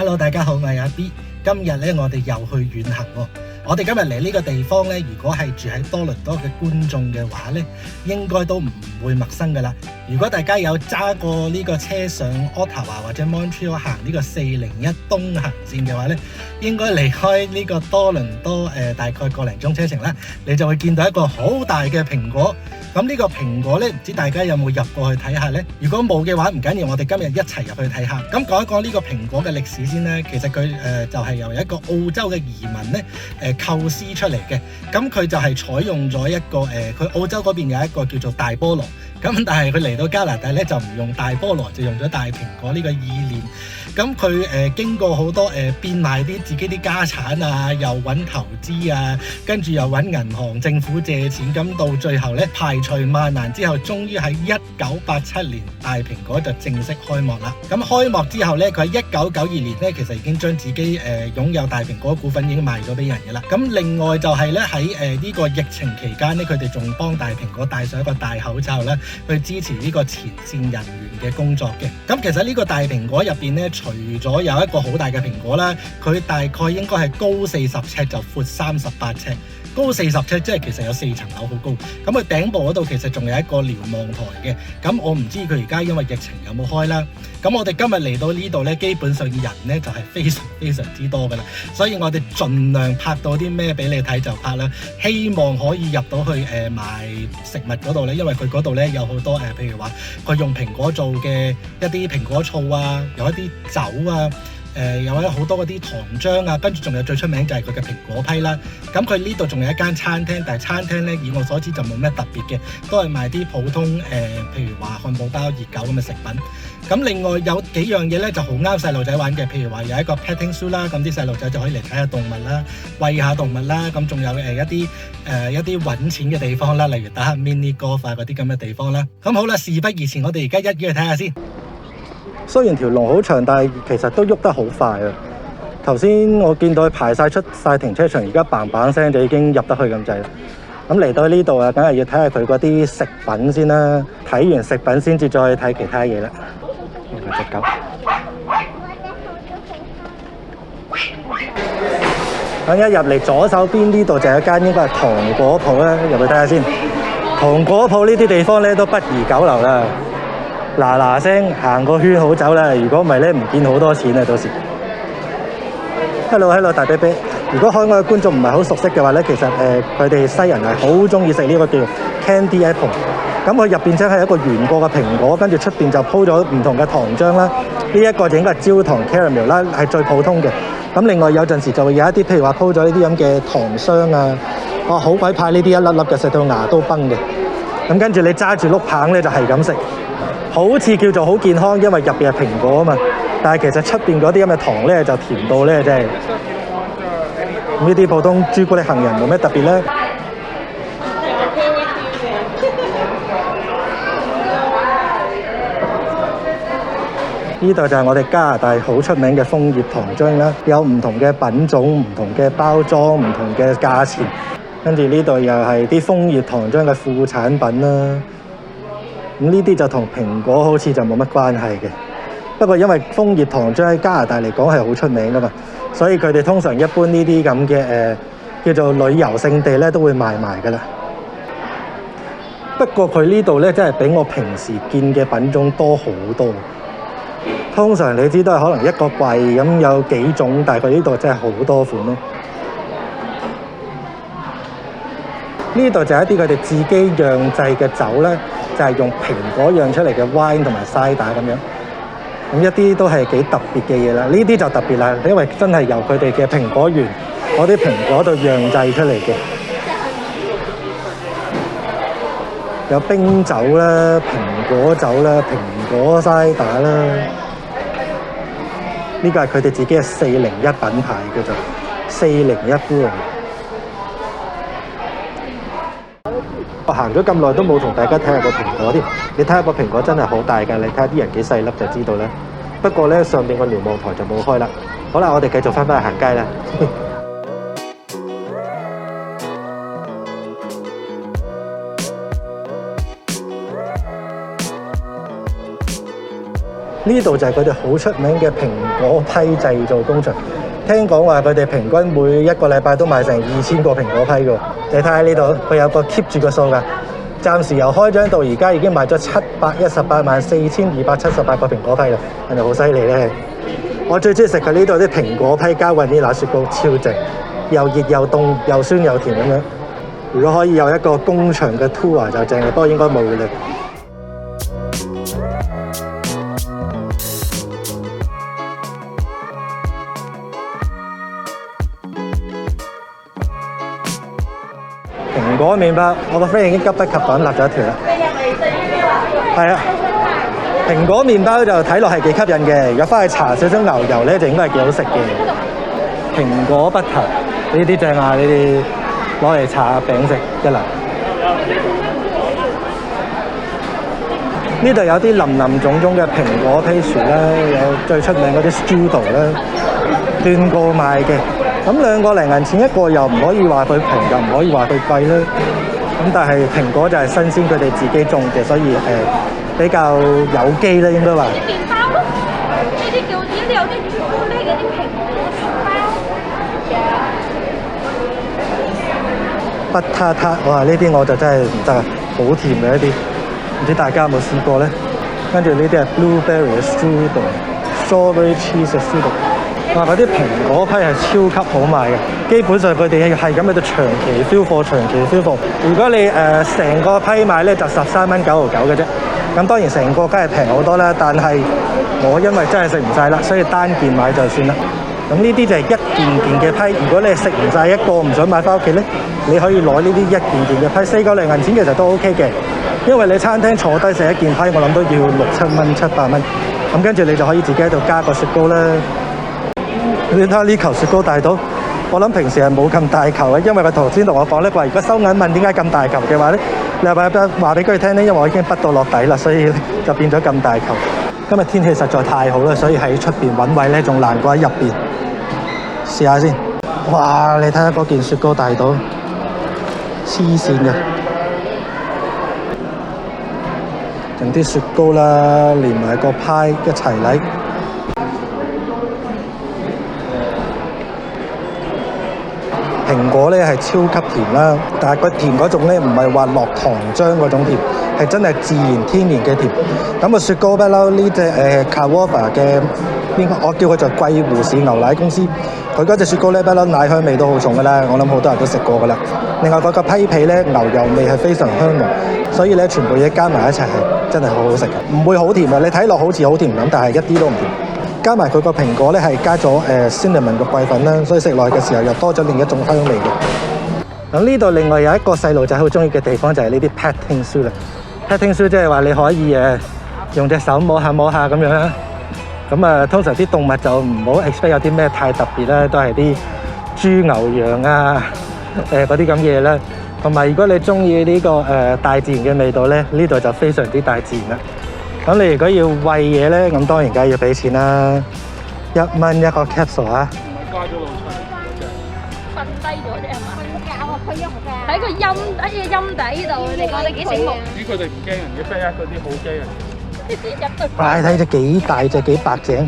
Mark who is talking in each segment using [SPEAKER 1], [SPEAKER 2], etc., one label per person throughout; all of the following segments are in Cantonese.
[SPEAKER 1] Hello， 大家好，我係阿 B。今日咧，我哋又去遠行喎。我哋今日嚟呢個地方咧，如果係住喺多倫多嘅觀眾嘅話咧，應該都唔會陌生噶啦。如果大家有揸過呢個車上 Ottawa 或者 Montreal 行呢個401東行線嘅話咧，應該離開呢個多倫多大概個零鐘車程啦，你就會見到一個好大嘅蘋果。咁呢個蘋果咧，唔知大家有冇入過去睇下呢？如果冇嘅話，唔緊要，我哋今日一齊入去睇下。咁講一講呢個蘋果嘅歷史先啦。其實佢就係由一個澳洲嘅移民咧構思出嚟嘅。咁佢就係採用咗一個佢澳洲嗰邊有一個叫做大菠蘿。咁但係佢嚟到加拿大咧就唔用大菠蘿，就用咗大蘋果呢個意念。咁佢經過好多變賣啲自己啲家產啊，又揾投資啊，跟住又揾銀行、政府借錢，咁到最後咧排除萬難之後，終於喺1987年大蘋果就正式開幕啦。咁開幕之後咧，佢喺1992年咧其實已經將自己擁有大蘋果股份已經賣咗俾人嘅啦。咁另外就係咧喺呢個疫情期間咧，佢哋仲幫大蘋果戴上一個大口罩啦，去支持呢個前線人員嘅工作嘅。咁其實呢個大蘋果入邊咧，除咗有一個好大嘅蘋果啦，佢大概應該係高40尺就闊38尺，高40尺即係其實有4層樓好高。咁佢頂部嗰度其實仲有一個瞭望台嘅。咁我唔知佢而家因為疫情有冇開啦。咁我哋今日嚟到呢度呢，基本上人呢就係非常之多噶啦，所以我哋盡量拍到啲咩俾你睇就拍啦，希望可以入到去賣食物嗰度呢，因為佢嗰度呢有好多譬如話佢用蘋果做嘅一啲蘋果醋啊，有一啲酒啊。有好多嗰啲糖漿啊，跟住仲有最出名就係佢嘅蘋果批啦。咁佢呢度仲有一間餐廳，但係餐廳呢，以我所知就冇咩特別嘅，都係賣啲普通譬如話漢堡包、熱狗咁嘅食品。咁另外有幾樣嘢呢就好啱細路仔玩嘅，譬如話有一個 petting zoo 啦，咁啲細路仔就可以嚟睇下動物啦，餵下動物啦。咁仲有一啲揾錢嘅地方啦，例如打下 mini golf 啊嗰啲咁嘅地方啦。咁好啦，事不宜遲，我哋而家一於去睇下先。雖然條龍好長，但係其實都喐得好快啊！頭先我見到佢排晒出晒停車場，而家嘭嘭聲就已經入得去咁滯啦。咁嚟到呢度啊，梗係要睇下佢嗰啲食品先啦。睇完食品先至再睇其他嘢啦。隻狗。咁一入嚟左手邊呢度就有一間應該係糖果鋪啦，入去睇下先。糖果鋪呢啲地方咧都不宜久留啦。嗱聲行個圈好走啦，如果唔係咧唔見好多錢啊！到時 Hello 大啤啤，如果海外嘅觀眾唔係好熟悉嘅話咧，其實佢哋西人係好中意食呢個叫 Candy Apple。咁佢入邊真係一個圓過嘅蘋果，跟住出邊就鋪咗唔同嘅糖漿啦。呢一個就應該係焦糖 caramel 啦，係最普通嘅。咁另外有陣時就會有一啲譬如話鋪咗呢啲咁嘅糖霜啊，哇好鬼派呢啲一粒粒嘅，食到牙都崩嘅。咁跟住你揸住碌棒咧就係咁食。好似叫做好健康，因為入邊係蘋果啊嘛，但係其實出邊嗰啲咁嘅糖咧就甜到咧，真係呢啲普通朱古力杏仁冇咩特別咧。呢度就係我哋加拿大好出名嘅楓葉糖漿啦，有唔同嘅品種、唔同嘅包裝、唔同嘅價錢。跟住呢度又係啲楓葉糖漿嘅副產品啦。咁呢啲就同蘋果好似就冇乜關係嘅，不過因為楓葉糖漿喺加拿大嚟講係好出名噶嘛，所以佢哋通常一般呢啲咁嘅叫做旅遊勝地咧都會賣埋噶啦。不過佢呢度咧真係比我平時見嘅品種多好多。通常你知都係可能一個櫃咁有幾種，但係佢呢度真係好多款咯。呢度就係一啲佢哋自己釀製嘅酒咧。就係用蘋果釀出嚟嘅 wine 同埋 cider 咁樣，咁一啲都係幾特別嘅嘢啦。呢啲就特別啦，因為真係由佢哋嘅蘋果園嗰啲蘋果度釀製出嚟嘅。有冰酒啦、蘋果酒啦、蘋果 cider 啦。呢個係佢哋自己嘅401品牌，叫做401 Brewery。我行咗咁耐都冇同大家睇下個蘋果添，你睇下個蘋果真係好大㗎，你睇下啲人幾細粒就知道啦。不過咧上邊個瞭望台就冇開啦。好啦，我哋繼續翻去行街啦。呢度就係佢哋好出名嘅蘋果批製造工場。聽講話佢哋平均每一個禮拜都賣成2000個蘋果批㗎。你睇下呢度，佢有個 keep 住個數㗎。暫時由開張到而家已經賣咗7184278個蘋果批啦，係咪好犀利咧？我最中意食佢呢度啲蘋果批加雲呢拿雪糕，超正，又熱又凍，又酸又甜咁樣。如果可以有一個工場嘅 tour 就正啦，不過應該冇嘅啦。蘋果麵包，我個 friend 已經急不及待立咗一條啦。係啊，蘋果麵包就睇落係幾吸引嘅，如果翻去搽少少牛油咧，就應該係幾好食嘅。蘋果不頭呢啲正啊，呢啲攞嚟搽下餅食一流。呢度有啲林林種種嘅蘋果 pastry 啦，有最出名嗰啲 strudel 啦，斷過賣嘅。咁2個零銀錢一個，又唔可以話佢平，又唔可以話佢貴啦。咁但係蘋果就係新鮮，佢哋自己種嘅，所以比較有機啦，應該話。麵包咯，呢啲叫呢啲有啲朱古力嗰啲蘋果包。不塔塔，哇！呢啲我就真係唔得啊，好甜嘅一啲，唔知大家有冇試過咧？跟住呢啲係 blueberry strudel、strawberry cheese strudel。哇！嗰啲蘋果批係超級好賣嘅，基本上佢哋係咁喺度長期銷貨，長期銷貨。如果你成個批買咧，就13.99蚊嘅啫。咁當然成個梗係平好多啦，但係我因為真係食唔晒啦，所以單件買就算啦。咁呢啲就係一件件嘅批。如果你係食唔晒一個，唔想買翻屋企咧，你可以攞呢啲一件件嘅批，4個零銀錢其實都 OK 嘅。因為你餐廳坐低食一件批，我諗都要6-7蚊、700蚊。咁跟住你就可以自己喺度加個雪糕啦。你睇下呢球雪糕大到，我諗平時係冇咁大球嘅，因為佢頭先同我講咧，話如果收銀問點解咁大球嘅話咧，你話俾佢聽咧，因為我已經畢到落底啦，所以就變咗咁大球。今日天氣實在太好啦，所以喺出邊揾位咧仲難過喺入邊。試下先，哇！你睇下嗰件雪糕大到黐線嘅，整啲雪糕啦，連埋個派一齊嚟。蘋果咧係超級甜啦，但係佢甜嗰種咧唔係話落糖漿嗰種甜，係真係自然天然嘅甜。咁個雪糕不嬲呢隻Kawova 嘅邊個？我叫佢做貴湖市牛奶公司。佢嗰隻雪糕咧不嬲奶香味都好重噶啦，我諗好多人都食過噶啦。另外嗰個批皮咧牛油味係非常香濃，所以咧全部嘢加埋一齊係真係好好食嘅，唔會好甜啊！你睇落好似好甜咁，但係一啲都唔甜。加埋佢個蘋果咧係加咗cinnamon 嘅桂粉啦，所以食落去嘅時候又多咗另一種香味嘅。咁呢度另外有一個細路仔好中意嘅地方就係呢啲 petting zoo 啦。petting zoo 即係話你可以用隻手摸下咁樣啦。咁通常啲動物就唔好 expect 有啲咩太特別啦，都係啲豬牛羊啊嗰啲咁嘢啦。同埋如果你中意呢個大自然嘅味道咧，呢度就非常之大自然啦。咁你如果要餵嘢咧，咁當然梗係要俾錢啦，1蚊一個 capsule 啊！加咗老襯，瞓低咗啫係嘛？瞓覺啊，佢陰㗎。喺個陰底度，你講你幾醒目？咦，佢哋唔驚人嘅飛啊，嗰啲好驚人。快睇隻幾大隻幾白淨。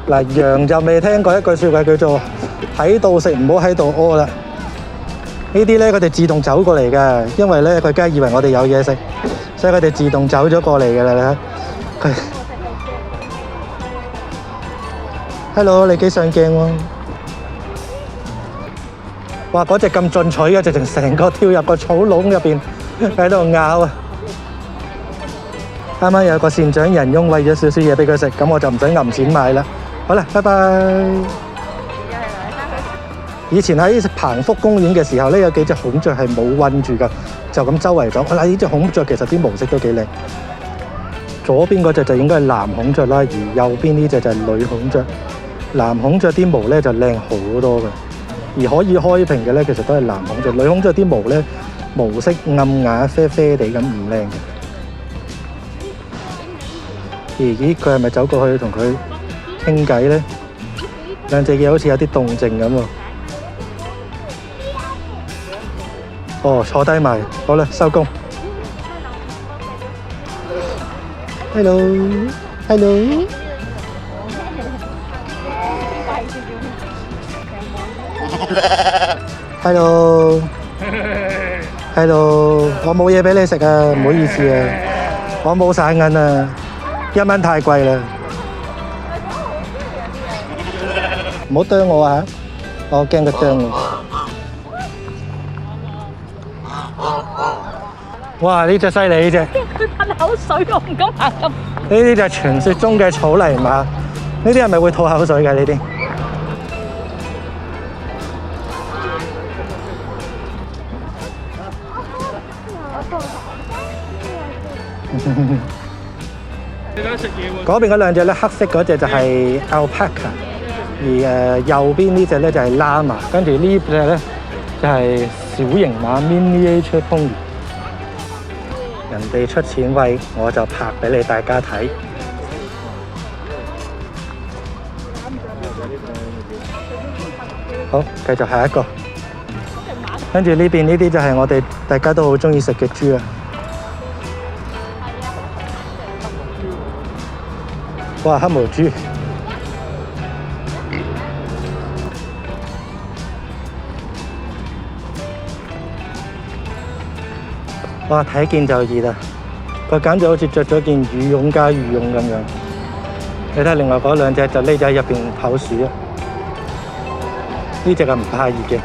[SPEAKER 1] 嗱，羊就未聽過一句説話叫做喺度食唔好喺度屙啦。呢啲咧佢哋自動走過嚟㗎，因為咧佢梗係以為我哋有嘢食，所以佢哋自動走咗過嚟㗎啦。你睇佢 ，Hello， 你幾上鏡喎？哇！嗰隻咁進取嘅，直情成個跳入個草籠入邊喺度咬啊！啱啱有個善長人翁餵咗少少嘢俾佢食，咁我就唔使揞錢買啦。好啦，拜拜。以前喺彭福公園嘅時候咧，有幾隻孔雀係冇韞住㗎，就咁周圍走。嗱，呢隻孔雀其實啲毛色都幾靚。左邊嗰隻就應該係男孔雀啦，而右邊呢隻就係女孔雀。男孔雀啲毛咧就靚好多㗎，而可以開屏嘅咧其實都係男孔雀。女孔雀啲毛咧毛色暗啞啡啡地咁唔靚嘅。咦，佢係咪走過去同佢傾偈咧？兩隻嘢好似有啲動靜咁喎。哦，坐低埋，好啦，收工。Hello，Hello。Hello，Hello，我冇嘢俾你食啊，唔好意思啊，我冇散銀啊，1蚊太貴啦，唔好啄我啊，我驚佢啄我。哇！呢隻犀利呢隻，
[SPEAKER 2] 佢噴口水，我唔敢行咁。
[SPEAKER 1] 呢啲就係傳說中嘅草泥馬，呢啲係咪會吐口水嘅呢啲？嗰邊嗰兩隻咧，黑色嗰隻就係 alpaca， 而右邊呢隻咧就係 llama， 跟住呢隻咧就係小型馬 miniature pony。人哋出錢餵，我就拍俾你大家睇。好，繼續下一個。跟住呢邊呢啲就係我哋大家都好中意食嘅豬啊！哇，黑毛豬！哇，睇見就熱啦！佢簡直好似着咗件羽絨加羽絨咁樣。你睇另外嗰兩隻就匿咗喺入邊唞屎啊！呢隻係唔怕熱嘅。